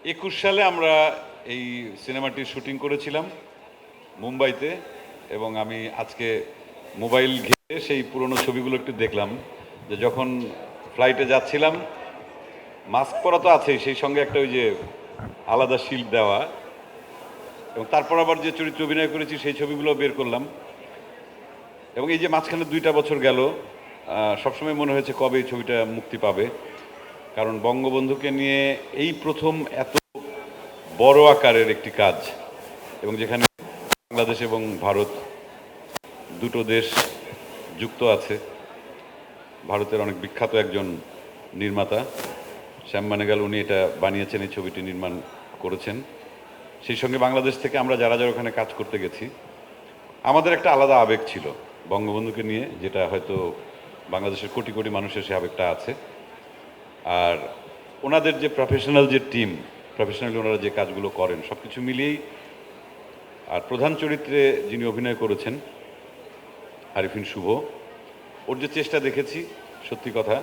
21 সালে আমরা এই সিনেমাটির শুটিং করেছিলাম মুম্বাইতে, এবং আমি আজকে মোবাইল ঘেঁটে সেই পুরনো ছবিগুলো একটু দেখলাম যে যখন ফ্লাইটে যাচ্ছিলাম, মাস্ক পরা তো আছেই, সেই সঙ্গে একটা ওই যে আলাদা শিল্ড দেওয়া, এবং তারপর আবার যে চরিত্রে অভিনয় করেছি সেই ছবিগুলো বের করলাম। এবং এই যে মাঝখানে 2টা বছর গেল, সবসময় মনে হয়েছে কবে এই ছবিটা মুক্তি পাবে, কারণ বঙ্গবন্ধুকে নিয়ে এই প্রথম এত বড় আকারের একটি কাজ, এবং যেখানে বাংলাদেশ এবং ভারত দুটো দেশ যুক্ত আছে। ভারতের অনেক বিখ্যাত একজন নির্মাতা শ্যাম মানেগাল, উনি এটা বানিয়েছেন, এই ছবিটি নির্মাণ করেছেন। সেই সঙ্গে বাংলাদেশ থেকে আমরা যারা যারা ওখানে কাজ করতে গেছি, আমাদের একটা আলাদা আবেগ ছিল বঙ্গবন্ধুকে নিয়ে, যেটা হয়তো বাংলাদেশের কোটি কোটি মানুষের সে আবেগটা আছে। আর ওনাদের যে প্রফেশনাল যে টিম, প্রফেশনালি ওনারা যে কাজগুলো করেন, সব কিছু মিলিয়েই, আর প্রধান চরিত্রে যিনি অভিনয় করেছেন আরিফিন শুভ, ওর যে চেষ্টা দেখেছি, সত্যি কথা,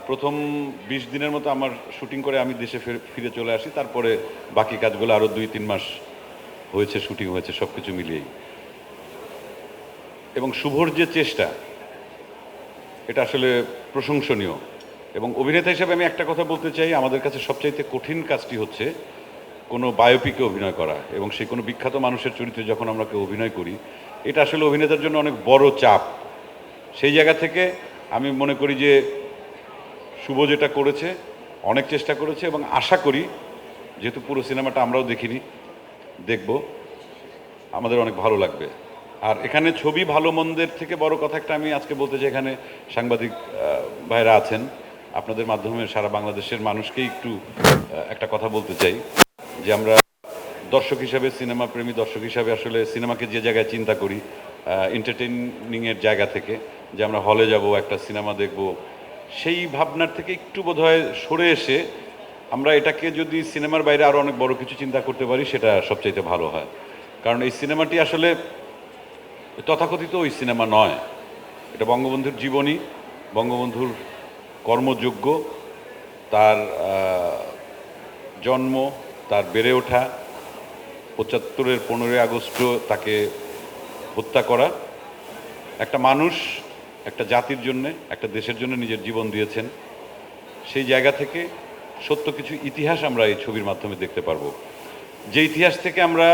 প্রথম 20 দিনের মতো আমার শুটিং করে আমি দেশে ফিরে চলে আসি। তারপরে বাকি কাজগুলো আরও 2-3 মাস হয়েছে, শুটিং হয়েছে, সব কিছু মিলিয়েই। এবং শুভর যে চেষ্টা, এটা আসলে প্রশংসনীয়। এবং অভিনেতা হিসেবে আমি একটা কথা বলতে চাই, আমাদের কাছে সবচাইতে কঠিন কাজটি হচ্ছে কোনো বায়োপিকে অভিনয় করা, এবং সেই কোনো বিখ্যাত মানুষের চরিত্রে যখন আমরা কেউ অভিনয় করি, এটা আসলে অভিনেতার জন্য অনেক বড় চাপ। সেই জায়গা থেকে আমি মনে করি যে শুভ যেটা করেছে, অনেক চেষ্টা করেছে, এবং আশা করি, যেহেতু পুরো সিনেমাটা আমরাও দেখিনি, দেখব, আমাদের অনেক ভালো লাগবে। আর এখানে ছবি ভালো মন্দের থেকে বড় কথা একটা আমি আজকে বলতে চাই, এখানে সাংবাদিক ভাইরা আছেন, আপনাদের মাধ্যমে সারা বাংলাদেশের মানুষকেই একটু একটা কথা বলতে চাই যে আমরা দর্শক হিসাবে, সিনেমা প্রেমী দর্শক হিসাবে আসলে সিনেমাকে যে জায়গায় চিন্তা করি, এন্টারটেইনিংয়ের জায়গা থেকে, যে আমরা হলে যাব, একটা সিনেমা দেখব, সেই ভাবনার থেকে একটু বোধহয় সরে এসে আমরা এটাকে যদি সিনেমার বাইরে আরও অনেক বড় কিছু চিন্তা করতে পারি, সেটা সবচাইতে ভালো হয়। কারণ এই সিনেমাটি আসলে তথাকথিত ওই সিনেমা নয়, এটা বঙ্গবন্ধুর জীবনী, বঙ্গবন্ধুর কর্মযোগ্য, তার জন্ম, তার বেড়ে ওঠা, 75-এর 15ই আগস্ট তাকে হত্যা করা, একটা মানুষ একটা জাতির জন্যে, একটা দেশের জন্য নিজের জীবন দিয়েছেন। সেই জায়গা থেকে সত্য কিছু ইতিহাস আমরা এই ছবির মাধ্যমে দেখতে পারবো, যে ইতিহাস থেকে আমরা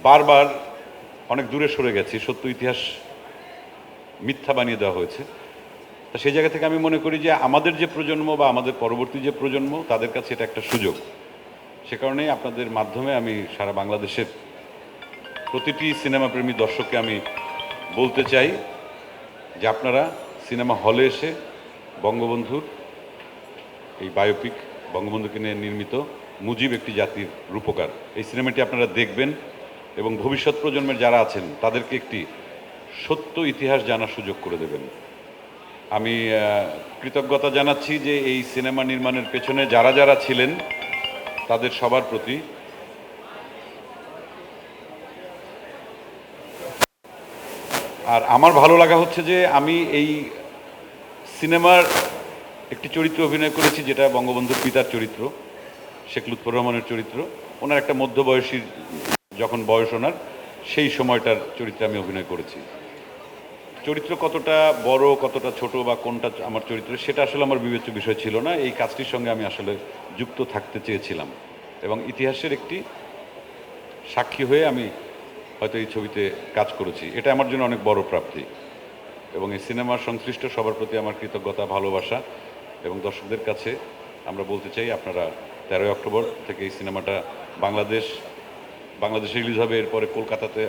বারবার অনেক দূরে সরে গেছি। সত্য ইতিহাস মিথ্যা বানিয়ে দেওয়া হয়েছে। তা সেই জায়গা থেকে আমি মনে করি যে আমাদের যে প্রজন্ম বা আমাদের পরবর্তী যে প্রজন্ম, তাদের কাছে এটা একটা সুযোগ। সে কারণেই আপনাদের মাধ্যমে আমি সারা বাংলাদেশের প্রতিটি সিনেমাপ্রেমী দর্শককে আমি বলতে চাই যে আপনারা সিনেমা হলে এসে বঙ্গবন্ধুর এই বায়োপিক, বঙ্গবন্ধুকে নিয়ে নির্মিত মুজিব একটি জাতির রূপকার, এই সিনেমাটি আপনারা দেখবেন, এবং ভবিষ্যৎ প্রজন্মের যারা আছেন তাদেরকে একটি সত্য ইতিহাস জানার সুযোগ করে দেবেন। আমি কৃতজ্ঞতা জানাচ্ছি যে এই সিনেমা নির্মাণের পেছনে যারা যারা ছিলেন তাদের সবার প্রতি। আর আমার ভালো লাগা হচ্ছে যে আমি এই সিনেমার একটি চরিত্র অভিনয় করেছি, যেটা বঙ্গবন্ধুর পিতার চরিত্র, শেখ লুৎফর রহমানের চরিত্র। ওনার একটা মধ্যবয়সী যখন বয়স ওনার, সেই সময়টার চরিত্রে আমি অভিনয় করেছি। চরিত্র কতটা বড়, কতটা ছোট, বা কোনটা আমার চরিত্র, সেটা আসলে আমার বিবেচ্য বিষয় ছিল না। এই কাজটির সঙ্গে আমি আসলে যুক্ত থাকতে চেয়েছিলাম, এবং ইতিহাসের একটি সাক্ষী হয়ে আমি হয়তো এই ছবিতে কাজ করেছি। এটা আমার জন্য অনেক বড় প্রাপ্তি, এবং এই সিনেমার সংশ্লিষ্ট সবার প্রতি আমার কৃতজ্ঞতা, ভালোবাসা, এবং দর্শকদের কাছে আমরা বলতে চাই আপনারা 13ই অক্টোবর থেকে এই সিনেমাটা বাংলাদেশে রিলিজ হবে, এরপরে কলকাতাতে,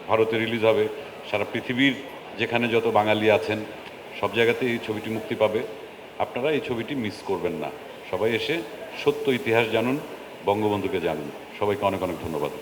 ভারতে রিলিজ হবে, সারা পৃথিবীর যেখানে যত বাঙালি আছেন সব জায়গাতেই এই ছবিটি মুক্তি পাবে। আপনারা এই ছবিটি মিস করবেন না। সবাই এসে সত্য ইতিহাস জানুন, বঙ্গবন্ধুকে জানুন। সবাইকে অনেক অনেক ধন্যবাদ।